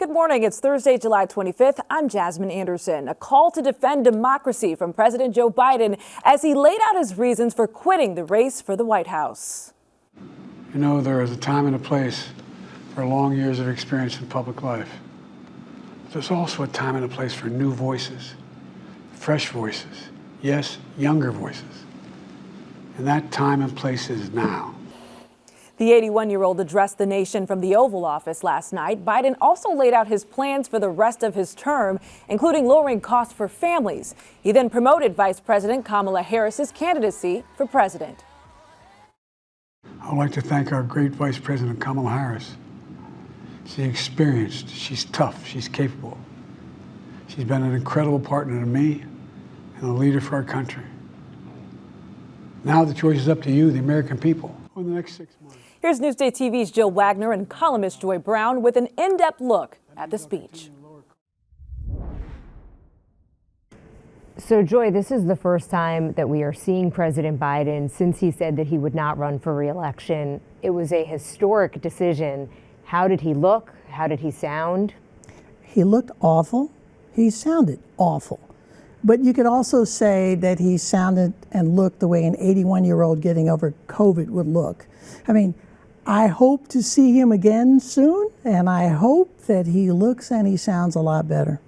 Good morning. It's Thursday, July 25th. I'm Jasmine Anderson. A call to defend democracy from President Joe Biden as he laid out his reasons for quitting the race for the White House. You know, there is a time and a place for long years of experience in public life. But there's also a time and a place for new voices, fresh voices, yes, younger voices. And that time and place is now. The 81-year-old addressed the nation from the Oval Office last night. Biden also laid out his plans for the rest of his term, including lowering costs for families. He then promoted Vice President Kamala Harris's candidacy for president. I'd like to thank our great Vice President Kamala Harris. She's experienced, she's tough, she's capable. She's been an incredible partner to me and a leader for our country. Now the choice is up to you, the American people, over the next 6 months. Here's NewsdayTV's Jill Wagner and columnist Joy Brown with an in-depth look at the speech. So, Joy, this is the first time that we are seeing President Biden since he said that he would not run for re-election. It was a historic decision. How did he look? How did he sound? He looked awful. He sounded awful. But you could also say that he sounded and looked the way an 81-year-old getting over COVID would look. I mean, I hope to see him again soon, and I hope that he looks and he sounds a lot better.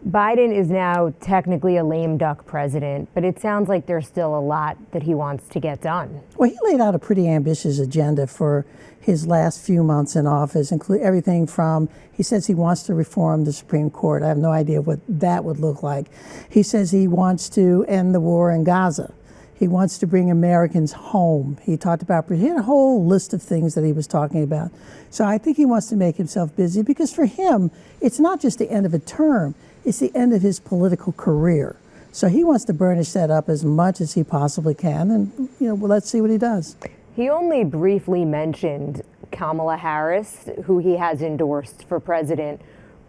Biden is now technically a lame duck president, but it sounds like there's still a lot that he wants to get done. Well, he laid out a pretty ambitious agenda for his last few months in office, including everything from, he says he wants to reform the Supreme Court. I have no idea what that would look like. He says he wants to end the war in Gaza. He wants to bring Americans home. He talked about, he had a whole list of things that he was talking about. So I think he wants to make himself busy because for him, it's not just the end of a term, it's the end of his political career. So he wants to burnish that up as much as he possibly can. And, well, let's see what he does. He only briefly mentioned Kamala Harris, who he has endorsed for president.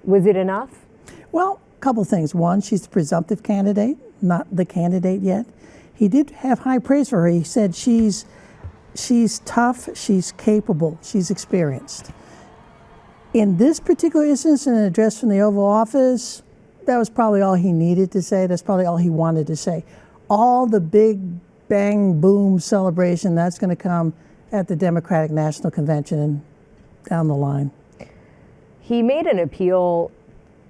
Was it enough? Well, a couple things. One, she's the presumptive candidate, not the candidate yet. He did have high praise for her. He said she's tough, she's capable, she's experienced. In this particular instance, in an address from the Oval Office, that was probably all he needed to say. That's probably all he wanted to say. All the big bang boom celebration, that's going to come at the Democratic National Convention and down the line. He made an appeal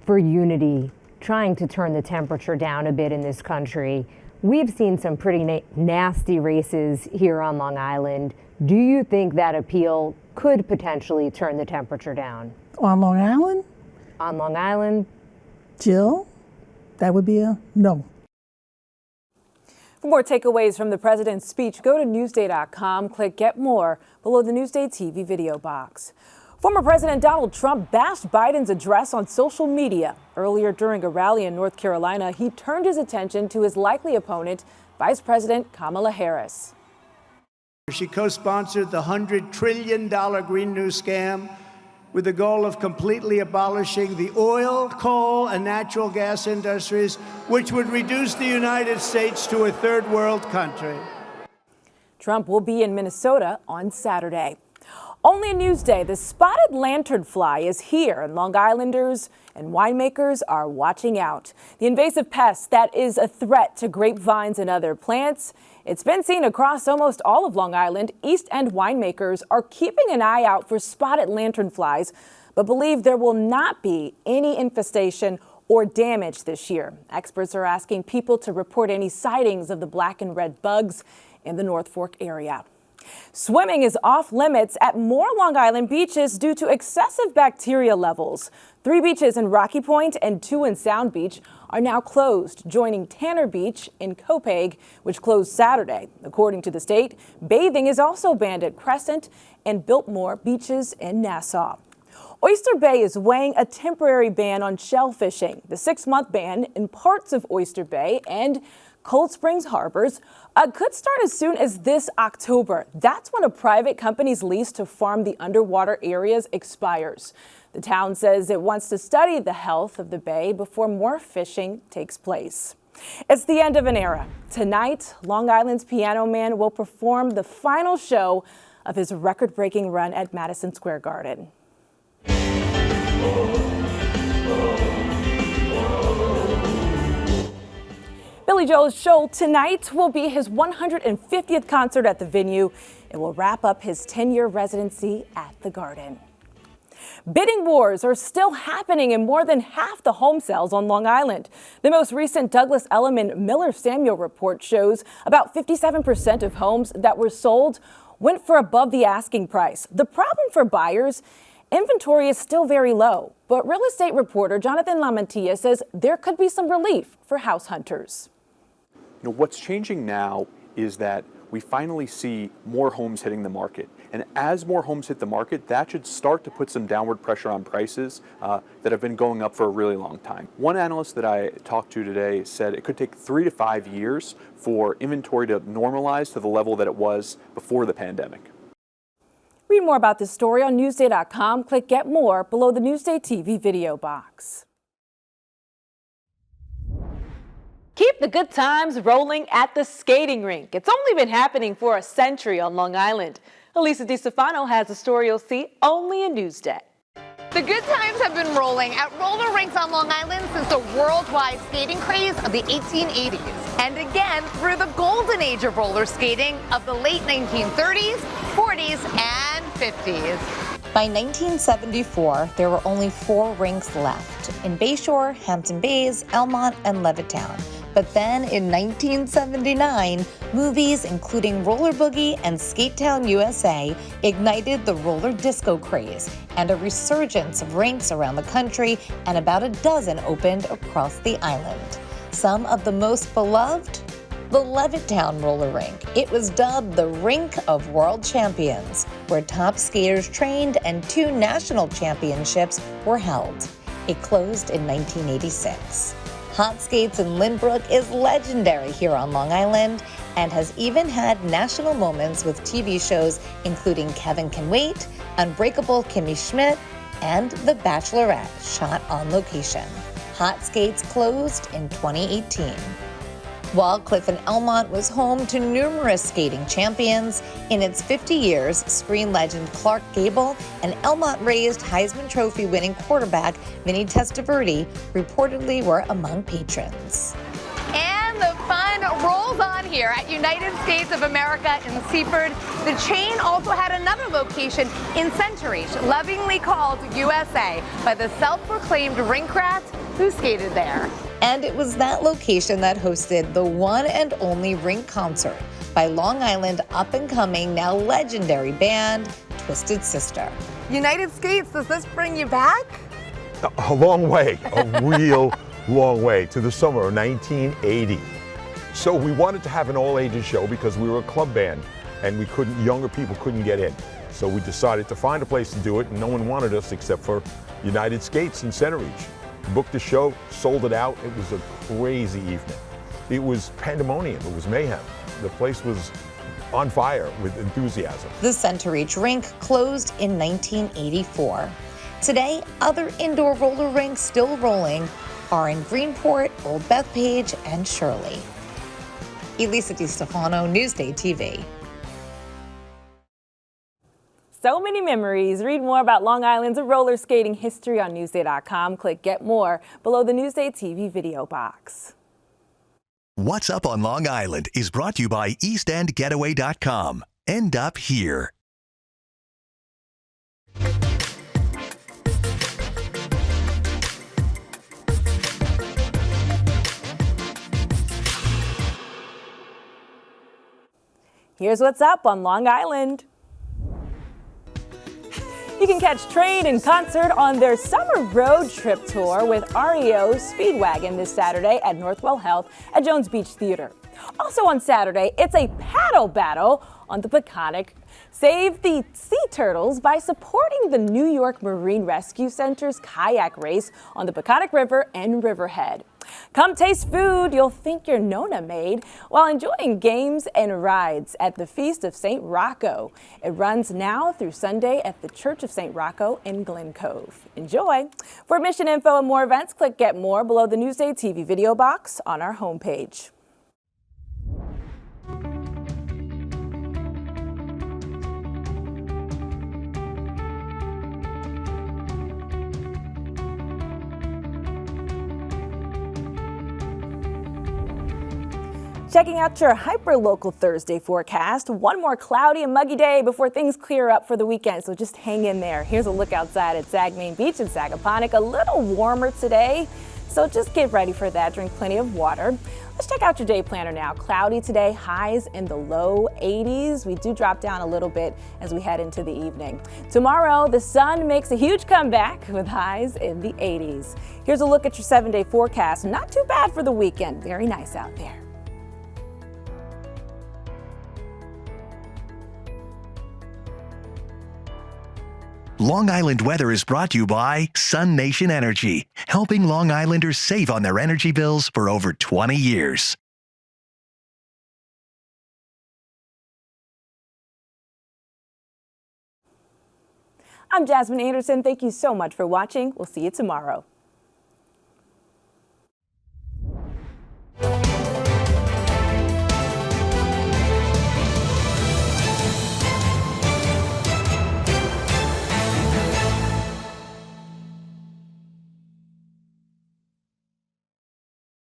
for unity, trying to turn the temperature down a bit in this country. We've seen some pretty nasty races here on Long Island. Do you think that appeal could potentially turn the temperature down? On Long Island? On Long Island. Jill, that would be a no. For more takeaways from the president's speech, go to Newsday.com, click Get More below the Newsday TV video box. Former President Donald Trump bashed Biden's address on social media. Earlier during a rally in North Carolina, he turned his attention to his likely opponent, Vice President Kamala Harris. She co-sponsored the $100 trillion Green New scam with the goal of completely abolishing the oil, coal, and natural gas industries, which would reduce the United States to a third world country. Trump will be in Minnesota on Saturday. Only in Newsday, the spotted lanternfly is here, and Long Islanders and winemakers are watching out. The invasive pest that is a threat to grapevines and other plants. It's been seen across almost all of Long Island. East End winemakers are keeping an eye out for spotted lanternflies, but believe there will not be any infestation or damage this year. Experts are asking people to report any sightings of the black and red bugs in the North Fork area. Swimming is off limits at more Long Island beaches due to excessive bacteria levels. 3 beaches in Rocky Point and 2 in Sound Beach are now closed, joining Tanner Beach in Copeg, which closed Saturday. According to the state, bathing is also banned at Crescent and Biltmore beaches in Nassau. Oyster Bay is weighing a temporary ban on shell fishing. The 6-month ban in parts of Oyster Bay and Cold Springs harbors could start as soon as this October. That's when a private company's lease to farm the underwater areas expires. The town says it wants to study the health of the bay before more fishing takes place. It's the end of an era. Tonight, Long Island's Piano Man will perform the final show of his record-breaking run at Madison Square Garden. Billy Joel's show tonight will be his 150th concert at the venue. It will wrap up his 10-year residency at the Garden. Bidding wars are still happening in more than half the home sales on Long Island. The most recent Douglas Elliman Miller Samuel report shows about 57% of homes that were sold went for above the asking price. The problem for buyers, inventory is still very low, but real estate reporter Jonathan Lamantilla says there could be some relief for house hunters. What's changing now is that we finally see more homes hitting the market. And as more homes hit the market, that should start to put some downward pressure on prices that have been going up for a really long time. One analyst that I talked to today said it could take 3 to 5 years for inventory to normalize to the level that it was before the pandemic. Read more about this story on Newsday.com. Click Get More below the Newsday TV video box. Keep the good times rolling at the skating rink. It's only been happening for a century on Long Island. Elisa DiStefano has a story you'll see only in Newsday. The good times have been rolling at roller rinks on Long Island since the worldwide skating craze of the 1880s. And again, through the golden age of roller skating of the late 1930s, 40s, and 50s. By 1974, there were only 4 rinks left in Bayshore, Hampton Bays, Elmont, and Levittown. But then in 1979, movies including Roller Boogie and Skate Town USA ignited the roller disco craze and a resurgence of rinks around the country, and about a dozen opened across the island. Some of the most beloved? The Levittown roller rink. It was dubbed the Rink of World Champions, where top skaters trained and 2 national championships were held. It closed in 1986. Hot Skates in Lynbrook is legendary here on Long Island and has even had national moments with TV shows including Kevin Can Wait, Unbreakable Kimmy Schmidt, and The Bachelorette, shot on location. Hot Skates closed in 2018. Wallcliff in Elmont was home to numerous skating champions. In its 50 years, screen legend Clark Gable and Elmont-raised Heisman Trophy winning quarterback Vinny Testaverde reportedly were among patrons. And the fun rolls on here at United States of America in Seaford. The chain also had another location in Centuries, lovingly called USA by the self-proclaimed rink rat who skated there. And it was that location that hosted the one and only rink concert by Long Island up-and-coming, now legendary band, Twisted Sister. United Skates, does this bring you back? A long way, a real long way, to the summer of 1980. So we wanted to have an all-ages show because we were a club band and younger people couldn't get in. So we decided to find a place to do it, and no one wanted us except for United Skates in Centereach. Booked the show, sold it out. It was a crazy evening. It was pandemonium, it was mayhem. The place was on fire with enthusiasm. The Centereach rink closed in 1984. Today, other indoor roller rinks still rolling are in Greenport, Old Bethpage, and Shirley. Elisa DiStefano, Newsday TV. So many memories. Read more about Long Island's roller skating history on Newsday.com. Click Get More below the Newsday TV video box. What's Up on Long Island is brought to you by EastEndGetaway.com. End up here. Here's what's up on Long Island. You can catch Train in concert on their summer road trip tour with REO Speedwagon this Saturday at Northwell Health at Jones Beach Theater. Also on Saturday, it's a paddle battle on the Peconic. Save the sea turtles by supporting the New York Marine Rescue Center's kayak race on the Peconic River and Riverhead. Come taste food you'll think your Nona made while enjoying games and rides at the Feast of St. Rocco. It runs now through Sunday at the Church of St. Rocco in Glen Cove. Enjoy. For admission info and more events, click Get More below the Newsday TV video box on our homepage. Checking out your hyper-local Thursday forecast. One more cloudy and muggy day before things clear up for the weekend, so just hang in there. Here's a look outside at Sag-Main Beach in Sagaponack. A little warmer today, so just get ready for that. Drink plenty of water. Let's check out your day planner now. Cloudy today, highs in the low 80s. We do drop down a little bit as we head into the evening. Tomorrow, the sun makes a huge comeback with highs in the 80s. Here's a look at your 7-day forecast. Not too bad for the weekend. Very nice out there. Long Island weather is brought to you by Sun Nation Energy, helping Long Islanders save on their energy bills for over 20 years. I'm Jasmine Anderson. Thank you so much for watching. We'll see you tomorrow.